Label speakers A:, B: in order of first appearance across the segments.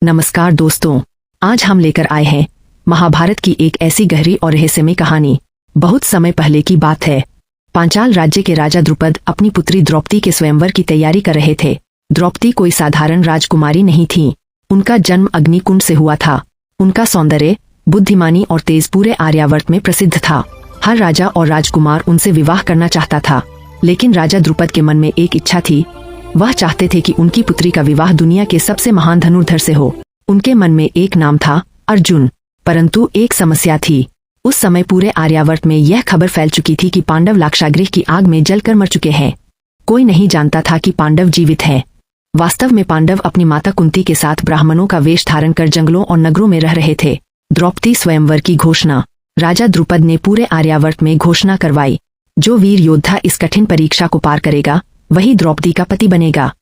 A: नमस्कार दोस्तों, आज हम लेकर आए हैं महाभारत की एक ऐसी गहरी और रहस्यमय कहानी। बहुत समय पहले की बात है। पांचाल राज्य के राजा द्रुपद अपनी पुत्री द्रौपदी के स्वयंवर की तैयारी कर रहे थे। द्रौपदी कोई साधारण राजकुमारी नहीं थी। उनका जन्म अग्निकुंड से हुआ था। उनका सौंदर्य, बुद्धिमानी और तेज पूरे आर्यावर्त में प्रसिद्ध था। हर राजा और राजकुमार उनसे विवाह करना चाहता था, लेकिन राजा द्रुपद के मन में एक इच्छा थी। वह चाहते थे कि उनकी पुत्री का विवाह दुनिया के सबसे महान धनुर्धर से हो। उनके मन में एक नाम था, अर्जुन। परंतु एक समस्या थी। उस समय पूरे आर्यावर्त में यह खबर फैल चुकी थी कि पांडव लाक्षागृह की आग में जलकर मर चुके हैं। कोई नहीं जानता था कि पांडव जीवित हैं। वास्तव में पांडव अपनी माता कुंती के साथ ब्राह्मणों का वेश धारण कर जंगलों और नगरों में रह रहे थे। द्रौपदी स्वयंवर की घोषणा राजा द्रुपद ने पूरे आर्यावर्त में घोषणा करवाई। जो वीर योद्धा इस कठिन परीक्षा को पार करेगा, वही द्रौपदी का पति बनेगा।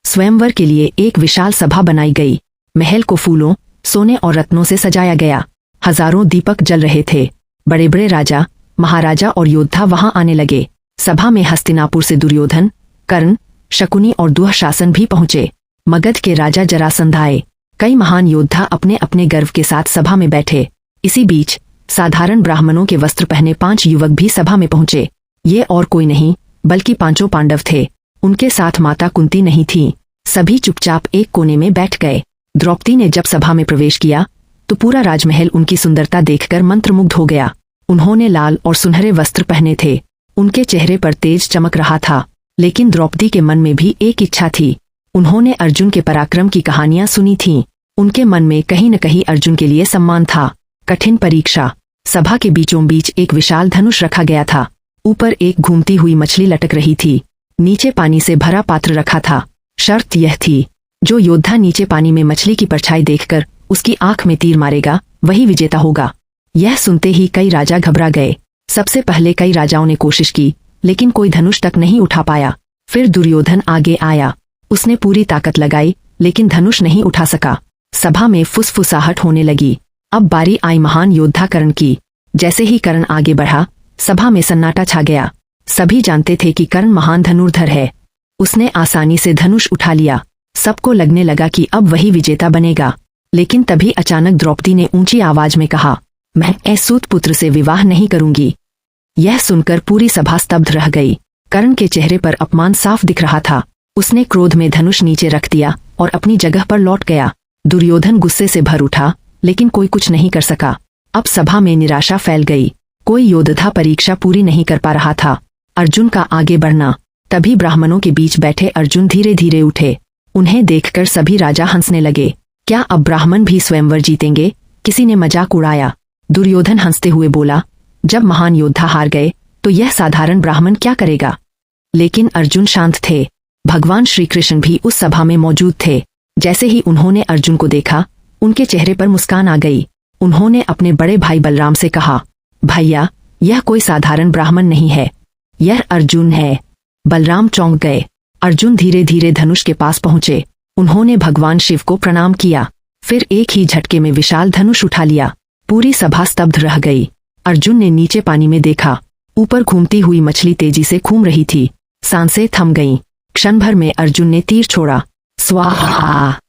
A: स्वयंवर के लिए एक विशाल सभा बनाई गई। महल को फूलों, सोने और रत्नों से सजाया गया। हजारों दीपक जल रहे थे। बड़े बड़े राजा, महाराजा और योद्धा वहां आने लगे। सभा में हस्तिनापुर से दुर्योधन, कर्ण, शकुनी और दुःशासन भी पहुंचे। मगध के राजा जरासंध आए। कई महान योद्धा अपने अपने गर्व के साथ सभा में बैठे। इसी बीच साधारण ब्राह्मणों के वस्त्र पहने 5 युवक भी सभा में पहुंचे। ये और कोई नहीं बल्कि पांचों पांडव थे। उनके साथ माता कुंती नहीं थी। सभी चुपचाप एक कोने में बैठ गए। द्रौपदी ने जब सभा में प्रवेश किया तो पूरा राजमहल उनकी सुंदरता देखकर मंत्रमुग्ध हो गया। उन्होंने लाल और सुनहरे वस्त्र पहने थे। उनके चेहरे पर तेज चमक रहा था। लेकिन द्रौपदी के मन में भी एक इच्छा थी। उन्होंने अर्जुन के पराक्रम की कहानियां सुनी थीं। उनके मन में कहीं न कहीं अर्जुन के लिए सम्मान था। कठिन परीक्षा। सभा के बीचों बीच एक विशाल धनुष रखा गया था। ऊपर एक घूमती हुई मछली लटक रही थी। नीचे पानी से भरा पात्र रखा था। शर्त यह थी, जो योद्धा नीचे पानी में मछली की परछाई देखकर उसकी आंख में तीर मारेगा, वही विजेता होगा। यह सुनते ही कई राजा घबरा गए। सबसे पहले कई राजाओं ने कोशिश की, लेकिन कोई धनुष तक नहीं उठा पाया। फिर दुर्योधन आगे आया। उसने पूरी ताकत लगाई, लेकिन धनुष नहीं उठा सका। सभा में फुसफुसाहट होने लगी। अब बारी आई महान योद्धा कर्ण की। जैसे ही कर्ण आगे बढ़ा, सभा में सन्नाटा छा गया। सभी जानते थे कि कर्ण महान धनुर्धर है। उसने आसानी से धनुष उठा लिया। सबको लगने लगा कि अब वही विजेता बनेगा। लेकिन तभी अचानक द्रौपदी ने ऊंची आवाज में कहा, मैं ऐसूत पुत्र से विवाह नहीं करूंगी। यह सुनकर पूरी सभा स्तब्ध रह गई। कर्ण के चेहरे पर अपमान साफ दिख रहा था। उसने क्रोध में धनुष नीचे रख दिया और अपनी जगह पर लौट गया। दुर्योधन गुस्से से भर उठा, लेकिन कोई कुछ नहीं कर सका। अब सभा में निराशा फैल गई। कोई योद्धा परीक्षा पूरी नहीं कर पा रहा था। अर्जुन का आगे बढ़ना। तभी ब्राह्मणों के बीच बैठे अर्जुन धीरे धीरे उठे। उन्हें देखकर सभी राजा हंसने लगे। क्या अब ब्राह्मण भी स्वयंवर जीतेंगे? किसी ने मजाक उड़ाया। दुर्योधन हंसते हुए बोला, जब महान योद्धा हार गए तो यह साधारण ब्राह्मण क्या करेगा? लेकिन अर्जुन शांत थे। भगवान श्री कृष्ण भी उस सभा में मौजूद थे। जैसे ही उन्होंने अर्जुन को देखा, उनके चेहरे पर मुस्कान आ गई। उन्होंने अपने बड़े भाई बलराम से कहा, भैया, यह कोई साधारण ब्राह्मण नहीं है, यह अर्जुन है। बलराम चौंक गए। अर्जुन धीरे धीरे धनुष के पास पहुंचे। उन्होंने भगवान शिव को प्रणाम किया। फिर एक ही झटके में विशाल धनुष उठा लिया। पूरी सभा स्तब्ध रह गई। अर्जुन ने नीचे पानी में देखा। ऊपर घूमती हुई मछली तेजी से घूम रही थी। सांसें थम गईं। क्षण भर में अर्जुन ने तीर छोड़ा। स्वाहा!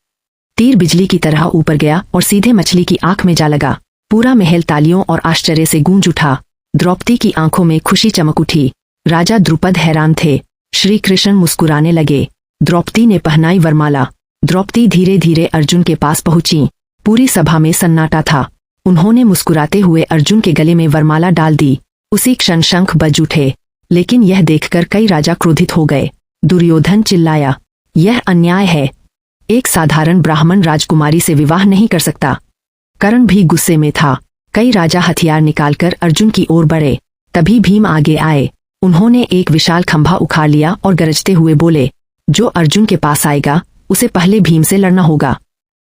A: तीर बिजली की तरह ऊपर गया और सीधे मछली की आंख में जा लगा। पूरा महल तालियों और आश्चर्य से गूंज उठा। द्रौपदी की आंखों में खुशी चमक उठी। राजा द्रुपद हैरान थे। श्री कृष्ण मुस्कुराने लगे। द्रौपदी ने पहनाई वरमाला। द्रौपदी धीरे धीरे अर्जुन के पास पहुंची। पूरी सभा में सन्नाटा था। उन्होंने मुस्कुराते हुए अर्जुन के गले में वरमाला डाल दी। उसी क्षण शंख बज उठे। लेकिन यह देखकर कई राजा क्रोधित हो गए। दुर्योधन चिल्लाया, यह अन्याय है। एक साधारण ब्राह्मण राजकुमारी से विवाह नहीं कर सकता। कर्ण भी गुस्से में था। कई राजा हथियार निकालकर अर्जुन की ओर बढ़े। तभी भीम आगे आए। उन्होंने एक विशाल खंभा उखाड़ लिया और गरजते हुए बोले, जो अर्जुन के पास आएगा उसे पहले भीम से लड़ना होगा।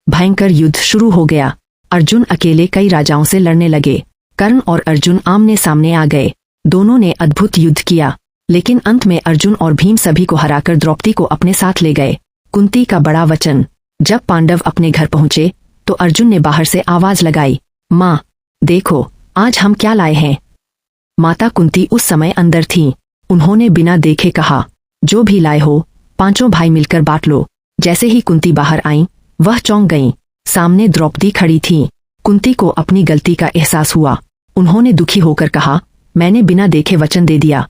A: भयंकर युद्ध शुरू हो गया। अर्जुन अकेले कई राजाओं से लड़ने लगे। कर्ण और अर्जुन आमने सामने आ गए। दोनों ने अद्भुत युद्ध किया। लेकिन अंत में अर्जुन और भीम सभी को हराकर द्रौपदी को अपने साथ ले गए। कुंती का बड़ा वचन। जब पांडव अपने घर पहुंचे तो अर्जुन ने बाहर से आवाज लगाई, माँ, देखो आज हम क्या लाए हैं। माता कुंती उस समय अंदर थीं। उन्होंने बिना देखे कहा, जो भी लाए हो 5 भाई मिलकर बांट लो। जैसे ही कुंती बाहर आईं, वह चौंक गईं। सामने द्रौपदी खड़ी थीं। कुंती को अपनी गलती का एहसास हुआ। उन्होंने दुखी होकर कहा, मैंने बिना देखे वचन दे दिया।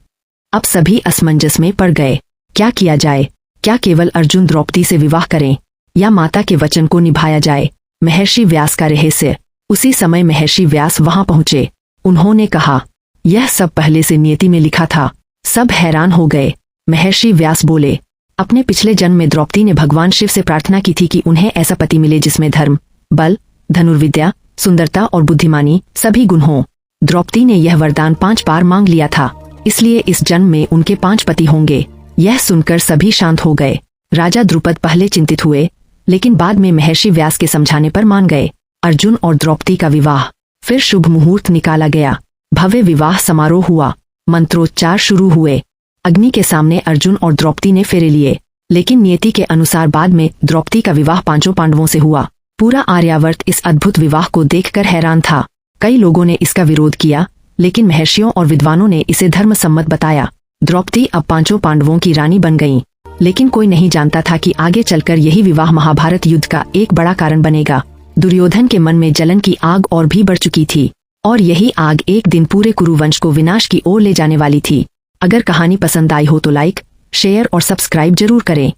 A: अब सभी असमंजस में पड़ गए। क्या किया जाए? क्या केवल अर्जुन द्रौपदी से विवाह करें या माता के वचन को निभाया जाए? महर्षि व्यास का रहस्य। उसी समय महर्षि व्यास वहां पहुंचे। उन्होंने कहा, यह सब पहले से नियति में लिखा था। सब हैरान हो गए। महर्षि व्यास बोले, अपने पिछले जन्म में द्रौपदी ने भगवान शिव से प्रार्थना की थी कि उन्हें ऐसा पति मिले जिसमें धर्म, बल, धनुर्विद्या, सुंदरता और बुद्धिमानी सभी गुण हों। द्रौपदी ने यह वरदान 5 बार मांग लिया था, इसलिए इस जन्म में उनके 5 पति होंगे। यह सुनकर सभी शांत हो गए। राजा द्रुपद पहले चिंतित हुए, लेकिन बाद में महर्षि व्यास के समझाने पर मान गए। अर्जुन और द्रौपदी का विवाह। फिर शुभ मुहूर्त निकाला गया। भव्य विवाह समारोह हुआ। मंत्रोच्चार शुरू हुए। अग्नि के सामने अर्जुन और द्रौपदी ने फेरे लिए, लेकिन नियति के अनुसार बाद में द्रौपदी का विवाह 5 पांडवों से हुआ। पूरा आर्यावर्त इस अद्भुत विवाह को देखकर हैरान था। कई लोगों ने इसका विरोध किया, लेकिन महर्षियों और विद्वानों ने इसे धर्मसम्मत बताया। द्रौपदी अब 5 पांडवों की रानी बन गईं, लेकिन कोई नहीं जानता था कि आगे चलकर यही विवाह महाभारत युद्ध का एक बड़ा कारण बनेगा। दुर्योधन के मन में जलन की आग और भी बढ़ चुकी थी, और यही आग एक दिन पूरे कुरुवंश को विनाश की ओर ले जाने वाली थी। अगर कहानी पसंद आई हो तो लाइक, शेयर और सब्सक्राइब जरूर करें।